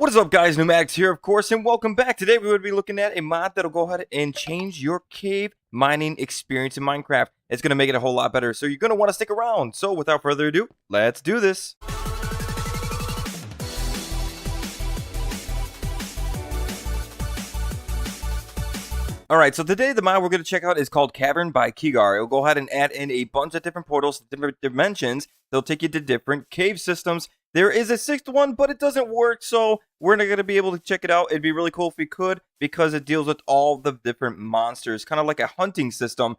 What is up, guys? Neumatix here, of course, and welcome back. Today we're going to be looking at a mod that'll go ahead and change your cave mining experience in Minecraft. It's going to make it a whole lot better, so you're going to want to stick around. So without further ado, let's do this. Alright, so today the mod we're going to check out is called Cavern by Kigar. It'll go ahead and add in a bunch of different portals, different dimensions. They'll take you to different cave systems. There is a sixth one, but it doesn't work, so we're not going to be able to check it out. It'd be really cool if we could, because it deals with all the different monsters, kind of like a hunting system,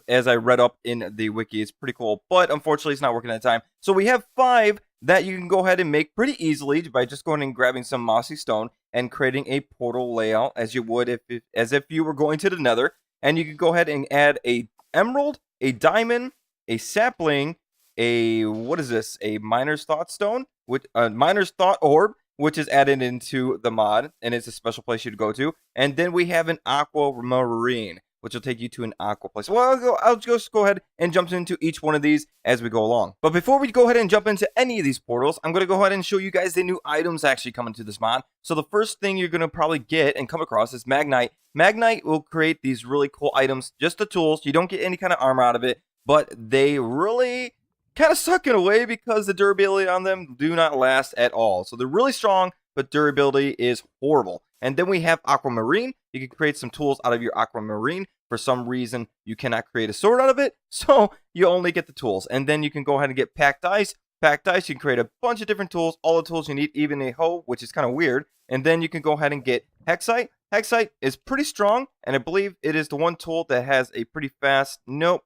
as I read up in the wiki. It's pretty cool, but unfortunately it's not working at the time. So we have 5 that you can go ahead and make pretty easily by just going and grabbing some mossy stone and creating a portal layout as you would as if you were going to the nether. And you can go ahead and add a emerald, a diamond, a sapling, a miner's thought stone, miner's thought orb, which is added into the mod, and it's a special place you'd go to. And then we have an aquamarine, which will take you to an aqua place. Well, I'll just go ahead and jump into each one of these as we go along. But before we go ahead and jump into any of these portals, I'm going to go ahead and show you guys the new items actually coming to this mod. So the first thing you're going to probably get and come across is Magnite. Magnite will create these really cool items, just the tools. You don't get any kind of armor out of it, but they really kind of suck in a way because the durability on them do not last at all. So they're really strong, but durability is horrible. And then we have Aquamarine. You can create some tools out of your Aquamarine. For some reason, you cannot create a sword out of it, so you only get the tools. And then you can go ahead and get Packed Ice. Packed Ice, you can create a bunch of different tools, all the tools you need, even a hoe, which is kind of weird. And then you can go ahead and get Hexite. Hexite is pretty strong, and I believe it is the one tool that has a pretty fast... Nope.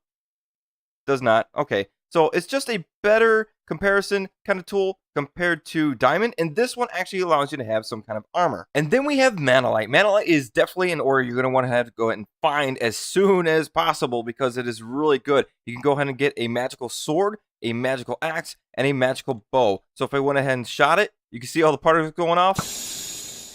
Does not. Okay. So it's just a better comparison kind of tool compared to diamond, and this one actually allows you to have some kind of armor. And then we have manalite. Manalite is definitely an ore you're going to want to have to go ahead and find as soon as possible because it is really good. You can go ahead and get a magical sword, a magical axe, and a magical bow. So if I went ahead and shot it, you can see all the particles going off.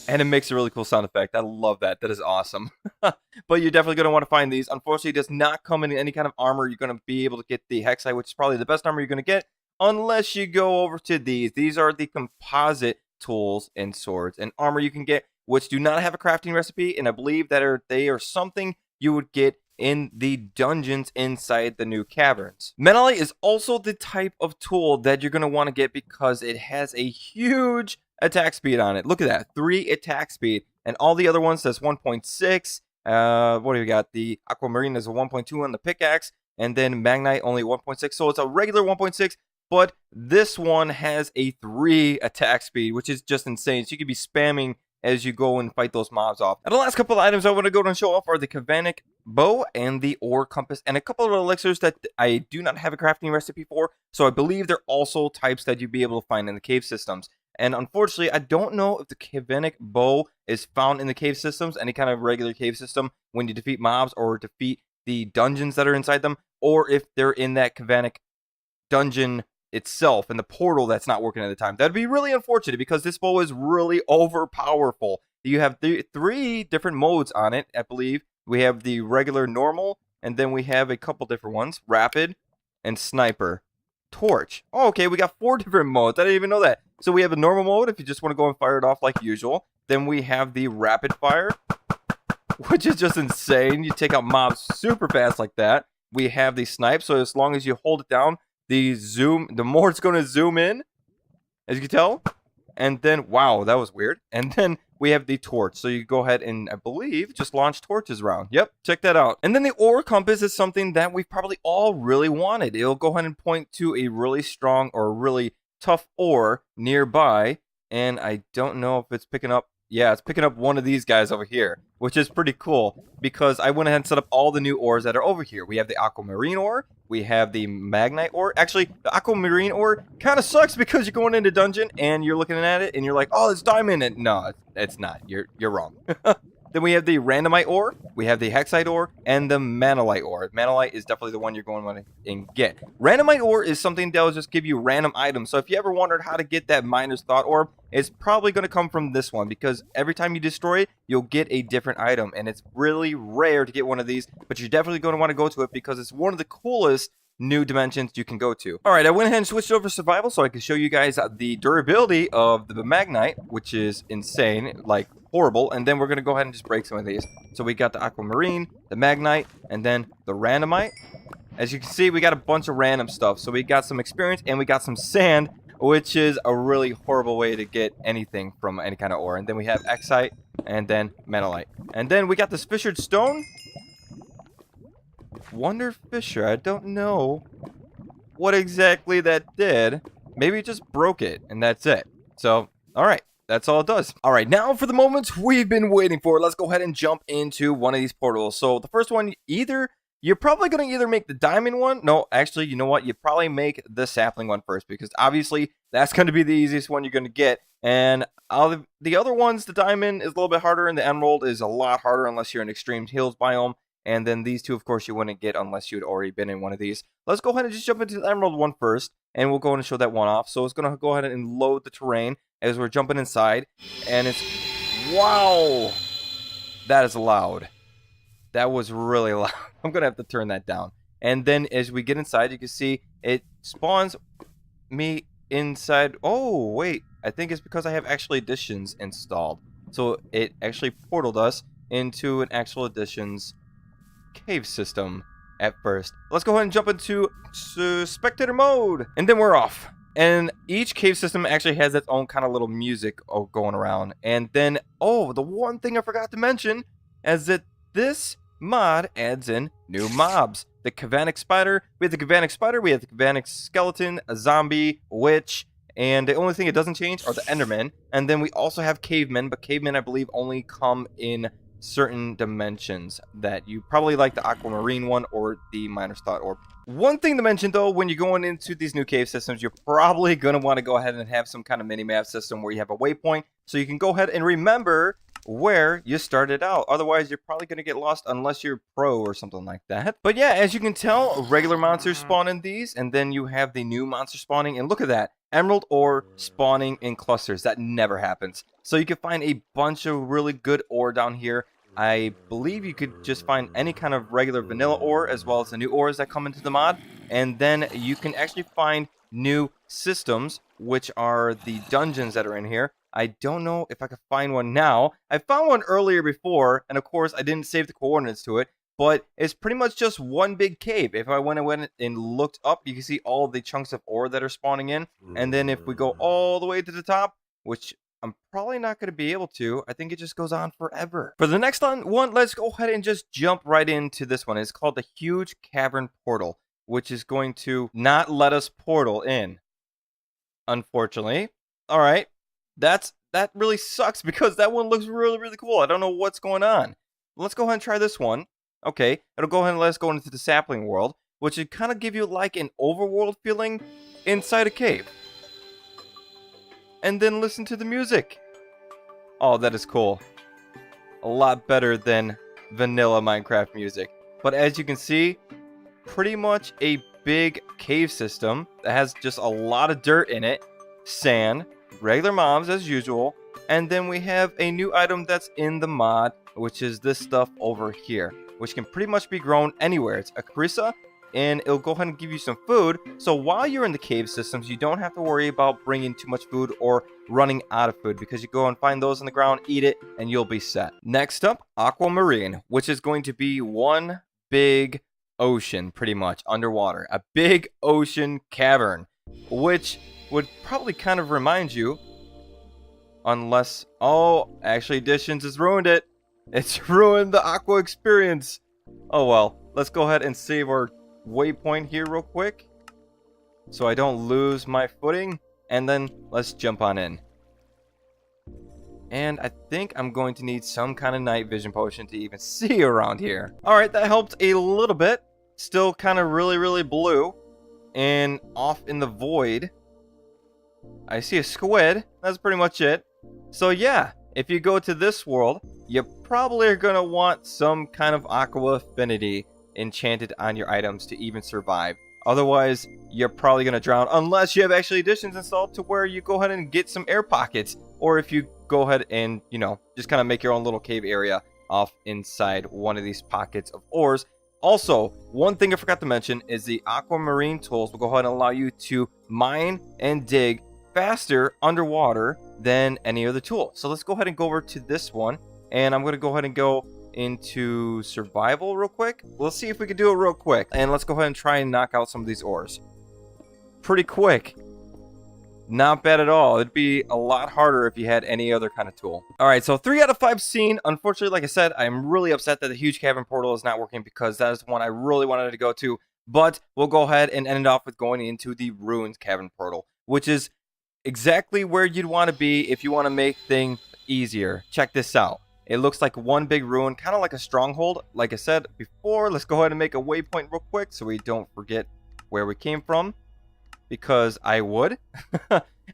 And it makes a really cool sound effect. I love that. That is awesome. But you're definitely going to want to find these. Unfortunately, it does not come in any kind of armor. You're going to be able to get the Hexite, which is probably the best armor you're going to get, unless you go over to these. These are the composite tools and swords and armor you can get, which do not have a crafting recipe. And I believe that they are something you would get in the dungeons inside the new caverns. Manalite is also the type of tool that you're going to want to get because it has a huge attack speed on it. Look at that, 3 attack speed, and all the other ones says 1.6. What do we got? The Aquamarine is a 1.2 on the pickaxe, and then Magnite only 1.6. So it's a regular 1.6, but this one has a 3 attack speed, which is just insane. So you could be spamming as you go and fight those mobs off. And the last couple of items I want to go and show off are the Cavern bow and the ore compass, and a couple of elixirs that I do not have a crafting recipe for. So I believe they're also types that you'd be able to find in the cave systems. And unfortunately, I don't know if the Cavern bow is found in the cave systems, any kind of regular cave system, when you defeat mobs or defeat the dungeons that are inside them, or if they're in that Cavern dungeon itself and the portal that's not working at the time. That'd be really unfortunate because this bow is really overpowerful. You have 3 different modes on it, I believe. We have the regular normal, and then we have a couple different ones, rapid and sniper. Torch. Oh, okay, we got 4 different modes. I didn't even know that. So we have a normal mode if you just want to go and fire it off like usual. Then we have the rapid fire, which is just insane. You take out mobs super fast like that. We have the snipe, so as long as you hold it down, the more it's going to zoom in, as you can tell. And then, wow, that was weird. And then we have the torch. So you go ahead and, I believe, just launch torches around. Yep, check that out. And then the ore compass is something that we've probably all really wanted. It'll go ahead and point to a really strong or really tough ore nearby. And I don't know if it's picking up. Yeah, it's picking up one of these guys over here, which is pretty cool because I went ahead and set up all the new ores that are over here. We have the Aquamarine ore. We have the Magnite ore. Actually, the Aquamarine ore kind of sucks because you're going into dungeon and you're looking at it and you're like, oh, it's diamond. And no, it's not. You're wrong. Then we have the Randomite ore, we have the Hexite ore, and the Manalite ore. Manalite is definitely the one you're going to want to get. Randomite ore is something that will just give you random items. So if you ever wondered how to get that Miner's Thought orb, it's probably going to come from this one because every time you destroy it, you'll get a different item. And it's really rare to get one of these, but you're definitely going to want to go to it because it's one of the coolest new dimensions you can go to. All right, I went ahead and switched over to survival so I can show you guys the durability of the Magnite, which is insane, like horrible. And then we're going to go ahead and just break some of these. So we got the Aquamarine, the Magnite, and then the Randomite. As you can see, we got a bunch of random stuff. So we got some experience and we got some sand, which is a really horrible way to get anything from any kind of ore. And then we have Xite and then Metalite. And then we got this fissured stone. Wonder Fisher, I don't know what exactly that did. Maybe it just broke it, and that's it. So, alright, that's all it does. Alright, now for the moments we've been waiting for. Let's go ahead and jump into one of these portals. So, the first one, you're probably going to either make the diamond one. No, actually, you know what? You probably make the sapling one first, because obviously, that's going to be the easiest one you're going to get. And the other ones, the diamond is a little bit harder, and the emerald is a lot harder unless you're in extreme hills biome. And then these two, of course, you wouldn't get unless you'd already been in one of these. Let's go ahead and just jump into the emerald one first. And we'll go ahead and show that one off. So it's going to go ahead and load the terrain as we're jumping inside. And it's... Wow! That is loud. That was really loud. I'm going to have to turn that down. And then as we get inside, you can see it spawns me inside... Oh, wait. I think it's because I have actual additions installed. So it actually portaled us into an actual additions cave system at first. Let's go ahead and jump into spectator mode, and then we're off. And each cave system actually has its own kind of little music going around. And then, oh, the one thing I forgot to mention is that this mod adds in new mobs. The Cavern spider, we have the Cavern spider, we have the Cavern skeleton, a zombie, witch, and the only thing it doesn't change are the endermen. And then we also have cavemen, but cavemen I believe only come in certain dimensions that you probably like the aquamarine one or the miner's thought orb. One thing to mention though, when you're going into these new cave systems, you're probably going to want to go ahead and have some kind of mini-map system where you have a waypoint so you can go ahead and remember where you started out. Otherwise, you're probably going to get lost unless you're pro or something like that. But yeah, as you can tell, regular monsters spawn in these, and then you have the new monster spawning, and look at that. Emerald ore spawning in clusters. That never happens. So you can find a bunch of really good ore down here. I believe you could just find any kind of regular vanilla ore as well as the new ores that come into the mod. And then you can actually find new systems, which are the dungeons that are in here. I don't know if I could find one now. I found one earlier before, and of course I didn't save the coordinates to it, but it's pretty much just one big cave. If I went and looked up, you can see all the chunks of ore that are spawning in. And then if we go all the way to the top, which I'm probably not going to be able to. I think it just goes on forever. For the next one, let's go ahead and just jump right into this one. It's called the Huge Cavern Portal, which is going to not let us portal in, unfortunately. All right, that really sucks because that one looks really, really cool. I don't know what's going on. Let's go ahead and try this one. Okay, it'll go ahead and let us go into the sapling world, which would kind of give you like an overworld feeling inside a cave. And then listen to the music. Oh, that is cool. A lot better than vanilla Minecraft music. But as you can see, pretty much a big cave system that has just a lot of dirt in it, sand, regular mobs as usual, and then we have a new item that's in the mod, which is this stuff over here, which can pretty much be grown anywhere. It's a Carissa, and it'll go ahead and give you some food. So while you're in the cave systems, you don't have to worry about bringing too much food or running out of food, because you go and find those on the ground, eat it, and you'll be set. Next up, Aquamarine, which is going to be one big ocean, pretty much, underwater. A big ocean cavern, which would probably kind of remind you, unless... Oh, actually, Additions has ruined it. It's ruined the aqua experience. Oh well, let's go ahead and save our waypoint here real quick so I don't lose my footing, and then let's jump on in. And I think I'm going to need some kind of night vision potion to even see around here. Alright, that helped a little bit. Still kind of really blue. And off in the void, I see a squid. That's pretty much it. So yeah, if you go to this world, you probably are going to want some kind of aqua affinity enchanted on your items to even survive. Otherwise, you're probably going to drown unless you have actually additions installed to where you go ahead and get some air pockets. Or if you go ahead and, you know, just kind of make your own little cave area off inside one of these pockets of ores. Also, one thing I forgot to mention is the aquamarine tools will go ahead and allow you to mine and dig faster underwater than any other tool. So let's go ahead and go over to this one, and I'm going to go ahead and go into survival real quick. Let's see if we can do it real quick, and let's go ahead and try and knock out some of these ores. Pretty quick. Not bad at all. It'd be a lot harder if you had any other kind of tool. All right, so 3 out of 5 seen. Unfortunately, like I said, I'm really upset that the huge cavern portal is not working because that is the one I really wanted to go to. But we'll go ahead and end it off with going into the ruined cavern portal, which is exactly where you'd want to be if you want to make things easier. Check this out. It looks like one big ruin, kind of like a stronghold. Like I said before, let's go ahead and make a waypoint real quick so we don't forget where we came from, because I would.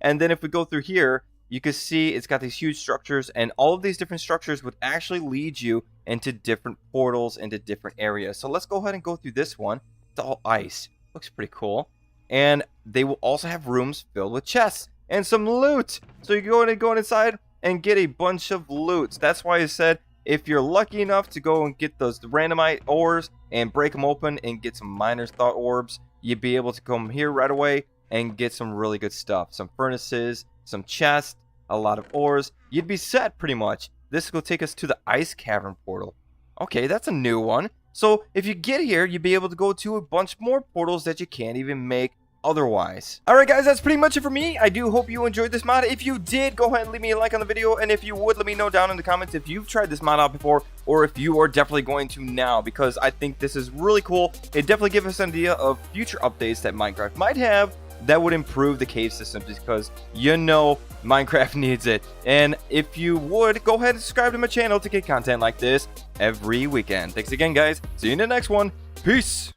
And then if we go through here, you can see it's got these huge structures, and all of these different structures would actually lead you into different portals, into different areas. So let's go ahead and go through this one. It's all ice. Looks pretty cool. And they will also have rooms filled with chests and some loot. So you go inside and get a bunch of loot. That's why I said if you're lucky enough to go and get those randomite ores and break them open and get some miner's thought orbs, you'd be able to come here right away and get some really good stuff. Some furnaces, some chests, a lot of ores. You'd be set pretty much. This will take us to the ice cavern portal. Okay, that's a new one. So if you get here, you'd be able to go to a bunch more portals that you can't even make otherwise. Alright guys, that's pretty much it for me. I do hope you enjoyed this mod. If you did, go ahead and leave me a like on the video, and if you would, let me know down in the comments if you've tried this mod out before, or if you are definitely going to now, because I think this is really cool. It definitely gives us an idea of future updates that Minecraft might have that would improve the cave systems, because you know Minecraft needs it. And if you would, go ahead and subscribe to my channel to get content like this every weekend. Thanks again guys, see you in the next one. Peace.